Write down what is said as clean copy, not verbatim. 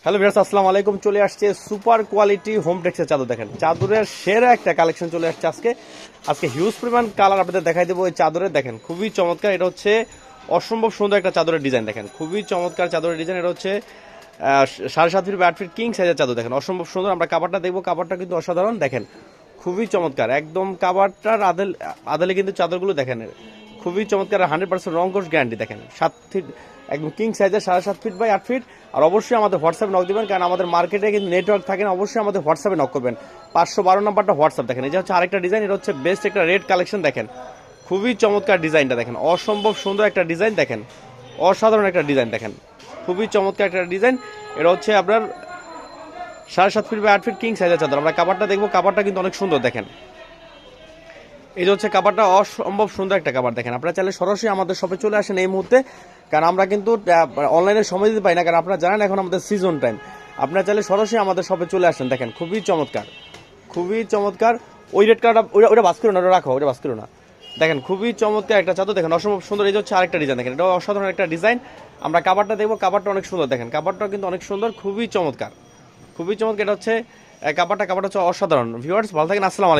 Hello viewers, আসসালামু আলাইকুম। চলে আসছে সুপার কোয়ালিটি হোম টেক্সের চাদর। দেখেন চাদরের সেরা একটা কালেকশন চলে আসছে আজকে। হিউজ পরিমাণ কালার আপনাদের দেখাই দেবো এই চাদরের। দেখেন খুবই চমৎকার, এটা হচ্ছে অসম্ভব সুন্দর একটা চাদরের ডিজাইন। দেখেন খুবই চমৎকার চাদরের ডিজাইন। এটা হচ্ছে 7.5 ফিট বা 8 ফিট কিং সাইজের চাদর। দেখেন অসম্ভব সুন্দর। আমরা কাভারটা দেখবো, কাভারটা কিন্তু অসাধারণ। দেখেন খুবই চমৎকার, একদম কাভারটার আদলে কিন্তু চাদরগুলো দেখেন খুবই চমৎকার। 100% রং কোর্স গ্যারান্টি। দেখেন 7 ফিট একদম কিং সাইজের, 7.5 ফিট বাই 8 ফিট। আর অবশ্যই আমাদের হোয়াটসঅ্যাপে নক দিবেন, কারণ আমাদের মার্কেটে কিন্তু নেটওয়ার্ক থাকে না। অবশ্যই আমাদের হোয়াটসঅ্যাপে নক করবেন। 512 নাম্বারটা হোয়াটসঅ্যাপ। দেখেন এই যে হচ্ছে আরেকটা ডিজাইন, এটা হচ্ছে বেস্ট একটা রেড কালেকশন। দেখেন খুবই চমৎকার ডিজাইনটা, দেখেন অসম্ভব সুন্দর একটা ডিজাইন। দেখেন অসাধারণ একটা ডিজাইন। দেখেন খুবই চমৎকার একটা ডিজাইন। এটা হচ্ছে আপনার 7.5 ফিট বাই 8 ফিট কিং সাইজের চাদর। আমরা কাভারটা দেখবো, কাভারটা কিন্তু অনেক সুন্দর। দেখেন এই যে হচ্ছে কাভারটা অসম্ভব সুন্দর একটা কাভার। দেখেন আপনারা চাইলে সরাসরি আমাদের শপে চলে আসেন এই মুহূর্তে, কারণ আমরা কিন্তু অনলাইনে সময় দিতে পারি না, কারণ আপনারা জানেন এখন আমাদের সিজন টাইম। আপনারা চাইলে সরাসরি আমাদের শপে চলে আসেন। দেখেন খুবই চমৎকার, খুবই চমৎকার। ওই রেড কালারটা ওটা বাস করো না, ওটা রাখো, ওটা বাস করো না। দেখেন খুবই চমৎকার একটা চাদর। দেখেন অসম্ভব সুন্দর। এই যে হচ্ছে আরেকটা ডিজাইন। দেখেন এটা অসাধারণ একটা ডিজাইন। আমরা কাভারটা দেখবো, কাভারটা অনেক সুন্দর। দেখেন কাভারটাও কিন্তু অনেক সুন্দর, খুবই চমৎকার, খুবই চমৎকার। এটা হচ্ছে কাভারটা হচ্ছে অসাধারণ। ভিউয়ার্স ভালো থাকেন, আসসালামু আলাইকুম।